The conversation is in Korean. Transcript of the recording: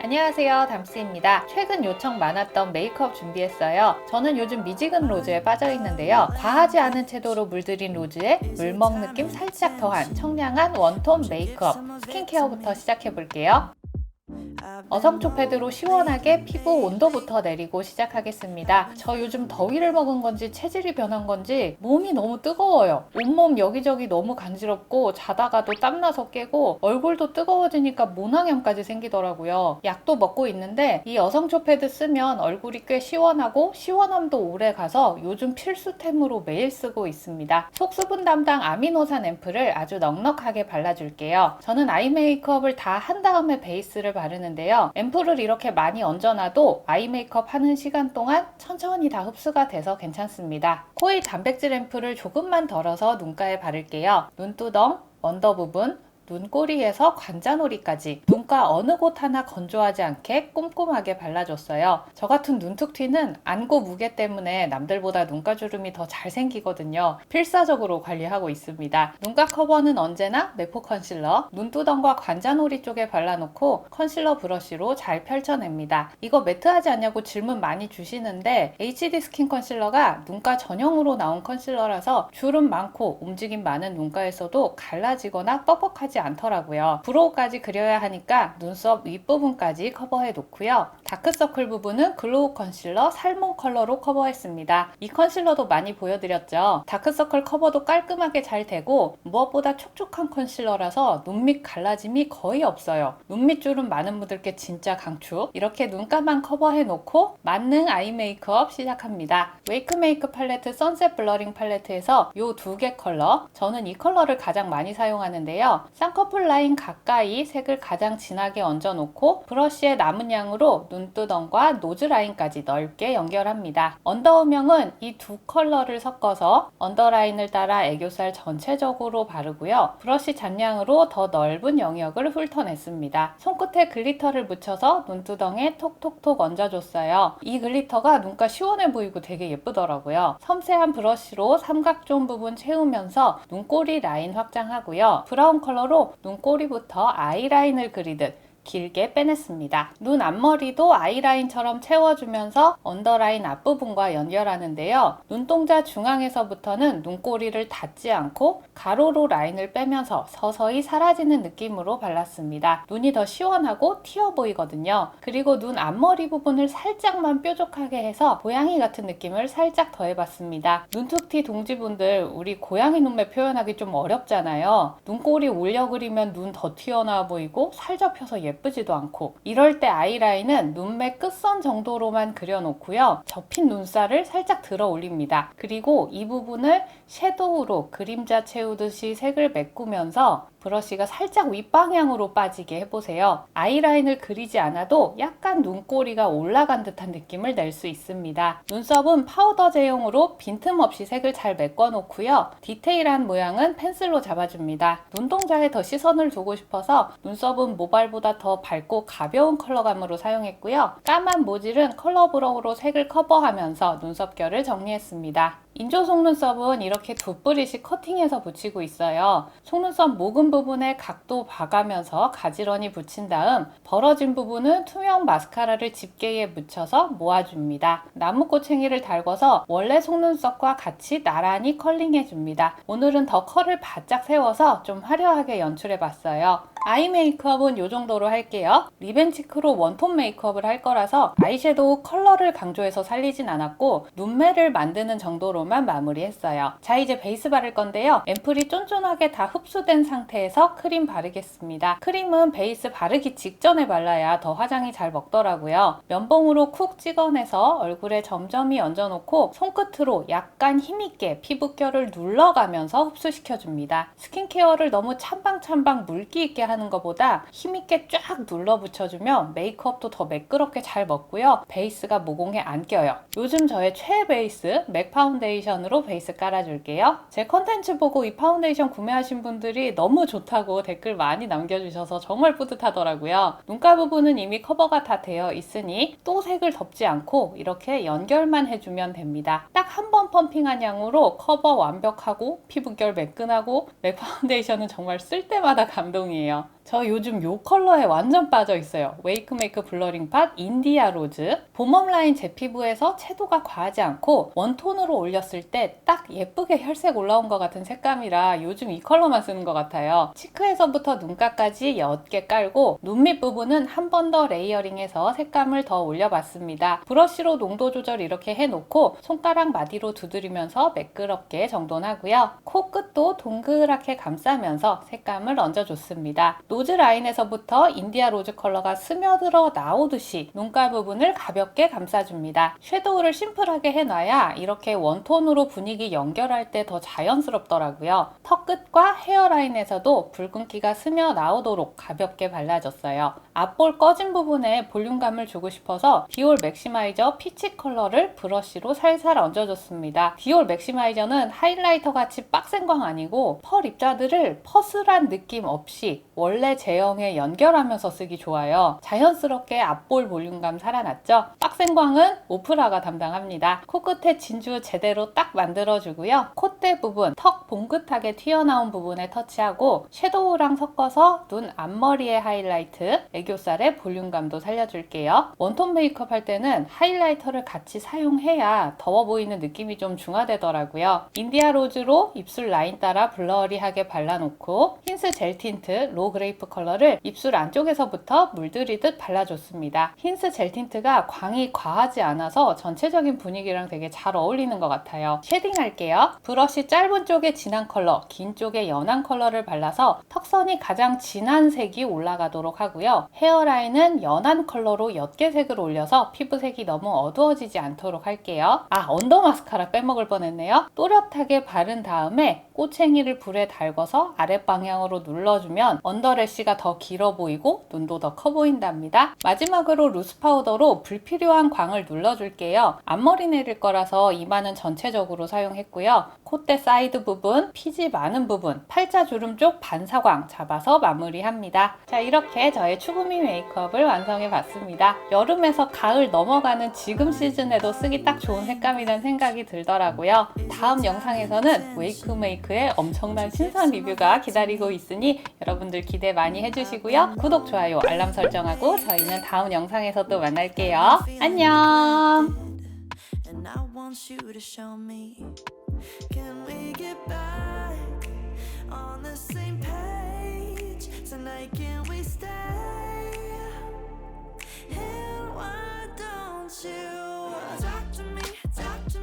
안녕하세요, 담스입니다. 최근 요청 많았던 메이크업 준비했어요. 저는 요즘 미지근 로즈에 빠져있는데요. 과하지 않은 채도로 물들인 로즈에 물먹 느낌 살짝 더한 청량한 웜톤 메이크업 스킨케어부터 시작해볼게요. 어성초 패드로 시원하게 피부 온도부터 내리고 시작하겠습니다. 저 요즘 더위를 먹은 건지 체질이 변한 건지 몸이 너무 뜨거워요. 온몸 여기저기 너무 간지럽고 자다가도 땀나서 깨고 얼굴도 뜨거워지니까 모낭염까지 생기더라고요. 약도 먹고 있는데 이 어성초 패드 쓰면 얼굴이 꽤 시원하고 시원함도 오래 가서 요즘 필수템으로 매일 쓰고 있습니다. 속수분 담당 아미노산 앰플을 아주 넉넉하게 발라줄게요. 저는 아이 메이크업을 다 한 다음에 베이스를 바르는데요. 앰플을 이렇게 많이 얹어놔도 아이 메이크업 하는 시간 동안 천천히 다 흡수가 돼서 괜찮습니다. 코일 단백질 앰플을 조금만 덜어서 눈가에 바를게요. 눈두덩, 언더 부분, 눈꼬리에서 관자놀이까지 눈가 어느 곳 하나 건조하지 않게 꼼꼼하게 발라줬어요. 저 같은 눈툭 튀는 안구 무게 때문에 남들보다 눈가주름이 더 잘 생기거든요. 필사적으로 관리하고 있습니다. 눈가 커버는 언제나 메포 컨실러, 눈두덩과 관자놀이 쪽에 발라놓고 컨실러 브러쉬로 잘 펼쳐냅니다. 이거 매트하지 않냐고 질문 많이 주시는데 HD 스킨 컨실러가 눈가 전용으로 나온 컨실러라서 주름 많고 움직임 많은 눈가에서도 갈라지거나 뻑뻑하지 않더라고요. 브로우까지 그려야 하니까 눈썹 윗부분까지 커버해 놓고요. 다크서클 부분은 글로우 컨실러 살몬 컬러로 커버했습니다. 이 컨실러도 많이 보여드렸죠. 다크서클 커버도 깔끔하게 잘 되고 무엇보다 촉촉한 컨실러라서 눈밑 갈라짐이 거의 없어요. 눈밑 주름 많은 분들께 진짜 강추. 이렇게 눈가만 커버해 놓고 만능 아이 메이크업 시작합니다. 웨이크 메이크 팔레트 선셋 블러링 팔레트에서 이 두 개 컬러, 저는 이 컬러를 가장 많이 사용하는데요. 쌍꺼풀 라인 가까이 색을 가장 진하게 얹어 놓고 브러쉬의 남은 양으로 눈두덩과 노즈 라인까지 넓게 연결합니다. 언더음영은 이 두 컬러를 섞어서 언더라인을 따라 애교살 전체적으로 바르고요. 브러쉬 잔량으로 더 넓은 영역을 훑어냈습니다. 손끝에 글리터를 묻혀서 눈두덩에 톡톡톡 얹어줬어요. 이 글리터가 눈가 시원해 보이고 되게 예쁘더라고요. 섬세한 브러쉬로 삼각존 부분 채우면서 눈꼬리 라인 확장하고요. 브라운 컬러로 눈꼬리부터 아이라인을 그리듯 길게 빼냈습니다. 눈 앞머리도 아이라인처럼 채워주면서 언더라인 앞부분과 연결하는데요. 눈동자 중앙에서부터는 눈꼬리를 닿지 않고 가로로 라인을 빼면서 서서히 사라지는 느낌으로 발랐습니다. 눈이 더 시원하고 튀어 보이거든요. 그리고 눈 앞머리 부분을 살짝만 뾰족하게 해서 고양이 같은 느낌을 살짝 더해봤습니다. 눈툭티 동지분들, 우리 고양이 눈매 표현하기 좀 어렵잖아요. 눈꼬리 올려 그리면 눈 더 튀어나와 보이고 살 접혀서 예쁘지도 않고, 이럴 때 아이라인은 눈매 끝선 정도로만 그려놓고요. 접힌 눈살을 살짝 들어 올립니다. 그리고 이 부분을 섀도우로 그림자 채우듯이 색을 메꾸면서 브러쉬가 살짝 윗방향으로 빠지게 해보세요. 아이라인을 그리지 않아도 약간 눈꼬리가 올라간 듯한 느낌을 낼 수 있습니다. 눈썹은 파우더 제형으로 빈틈없이 색을 잘 메꿔놓고요. 디테일한 모양은 펜슬로 잡아줍니다. 눈동자에 더 시선을 두고 싶어서 눈썹은 모발보다 더 밝고 가벼운 컬러감으로 사용했고요. 까만 모질은 컬러 브러우로 색을 커버하면서 눈썹결을 정리했습니다. 인조 속눈썹은 이렇게 두 뿌리씩 커팅해서 붙이고 있어요. 속눈썹 모근 부분에 각도 봐가면서 가지런히 붙인 다음 벌어진 부분은 투명 마스카라를 집게에 묻혀서 모아줍니다. 나무꼬챙이를 달궈서 원래 속눈썹과 같이 나란히 컬링해줍니다. 오늘은 더 컬을 바짝 세워서 좀 화려하게 연출해봤어요. 아이 메이크업은 이 정도로 할게요. 리벤치크로 웜톤 메이크업을 할 거라서 아이섀도우 컬러를 강조해서 살리진 않았고 눈매를 만드는 정도로만 마무리했어요. 자, 이제 베이스 바를 건데요. 앰플이 쫀쫀하게 다 흡수된 상태에서 크림 바르겠습니다. 크림은 베이스 바르기 직전에 발라야 더 화장이 잘 먹더라고요. 면봉으로 쿡 찍어내서 얼굴에 점점이 얹어놓고 손끝으로 약간 힘있게 피부결을 눌러가면서 흡수시켜줍니다. 스킨케어를 너무 찬방찬방 물기 있게 하는 것보다 힘있게 쫙 눌러 붙여주면 메이크업도 더 매끄럽게 잘 먹고요. 베이스가 모공에 안 껴요. 요즘 저의 최애 베이스 맥 파운데이션으로 베이스 깔아줄게요. 제 컨텐츠 보고 이 파운데이션 구매하신 분들이 너무 좋다고 댓글 많이 남겨주셔서 정말 뿌듯하더라고요. 눈가 부분은 이미 커버가 다 되어 있으니 또 색을 덮지 않고 이렇게 연결만 해주면 됩니다. 딱 한 번 펌핑한 양으로 커버 완벽하고 피부결 매끈하고 맥 파운데이션은 정말 쓸 때마다 감동이에요. 저 요즘 요 컬러에 완전 빠져 있어요. 웨이크메이크 블러링 팟 인디아 로즈. 봄웜 라인 제 피부에서 채도가 과하지 않고 원톤으로 올렸을 때 딱 예쁘게 혈색 올라온 것 같은 색감이라 요즘 이 컬러만 쓰는 것 같아요. 치크에서부터 눈가까지 옅게 깔고 눈 밑 부분은 한 번 더 레이어링해서 색감을 더 올려봤습니다. 브러쉬로 농도 조절 이렇게 해놓고 손가락 마디로 두드리면서 매끄럽게 정돈하고요. 코끝도 동그랗게 감싸면서 색감을 얹어줬습니다. 노즈 라인에서부터 인디아 로즈 컬러가 스며들어 나오듯이 눈가 부분을 가볍게 감싸줍니다. 섀도우를 심플하게 해놔야 이렇게 원톤으로 분위기 연결할 때 더 자연스럽더라고요. 턱 끝과 헤어라인에서도 붉은기가 스며 나오도록 가볍게 발라줬어요. 앞볼 꺼진 부분에 볼륨감을 주고 싶어서 디올 맥시마이저 피치 컬러를 브러쉬로 살살 얹어줬습니다. 디올 맥시마이저는 하이라이터 같이 빡센 광 아니고 펄 입자들을 퍼슬한 느낌 없이 원래 제형에 연결하면서 쓰기 좋아요. 자연스럽게 앞볼 볼륨감 살아났죠? 빡센 광은 오프라가 담당합니다. 코끝에 진주 제대로 딱 만들어주고요. 콧대 부분, 턱 봉긋하게 튀어나온 부분에 터치하고 섀도우랑 섞어서 눈 앞머리의 하이라이트, 애교살의 볼륨감도 살려줄게요. 원톤 메이크업 할 때는 하이라이터를 같이 사용해야 더워 보이는 느낌이 좀 중화되더라고요. 인디아 로즈로 입술 라인 따라 블러리하게 발라놓고 힌스 젤 틴트 로 그레이프 컬러를 입술 안쪽에서부터 물들이듯 발라줬습니다. 힌스 젤 틴트가 광이 과하지 않아서 전체적인 분위기랑 되게 잘 어울리는 것 같아요. 쉐딩 할게요. 브러쉬 짧은 쪽에 진한 컬러, 긴 쪽에 연한 컬러를 발라서 턱선이 가장 진한 색이 올라가도록 하고요. 헤어라인은 연한 컬러로 옅게 색을 올려서 피부색이 너무 어두워지지 않도록 할게요. 언더 마스카라 빼먹을 뻔했네요. 또렷하게 바른 다음에 꼬챙이를 불에 달궈서 아랫방향으로 눌러주면 언더래쉬가 더 길어 보이고 눈도 더 커 보인답니다. 마지막으로 루스 파우더로 불필요한 광을 눌러줄게요. 앞머리 내릴 거라서 이마는 전체적으로 사용했고요. 콧대 사이드 부분, 피지 많은 부분, 팔자주름 쪽 반사광 잡아서 마무리합니다. 자, 이렇게 저의 추구미 메이크업을 완성해봤습니다. 여름에서 가을 넘어가는 지금 시즌에도 쓰기 딱 좋은 색감이라는 생각이 들더라고요. 다음 영상에서는 웨이크메이크의 엄청난 신선 리뷰가 기다리고 있으니 여러분들 기대 많이 해주시고요. 구독, 좋아요, 알람 설정하고 저희는 다음 영상에서 또 만날게요. 안녕! And I want you to show me. Can we get back on the same page? Tonight, can we stay?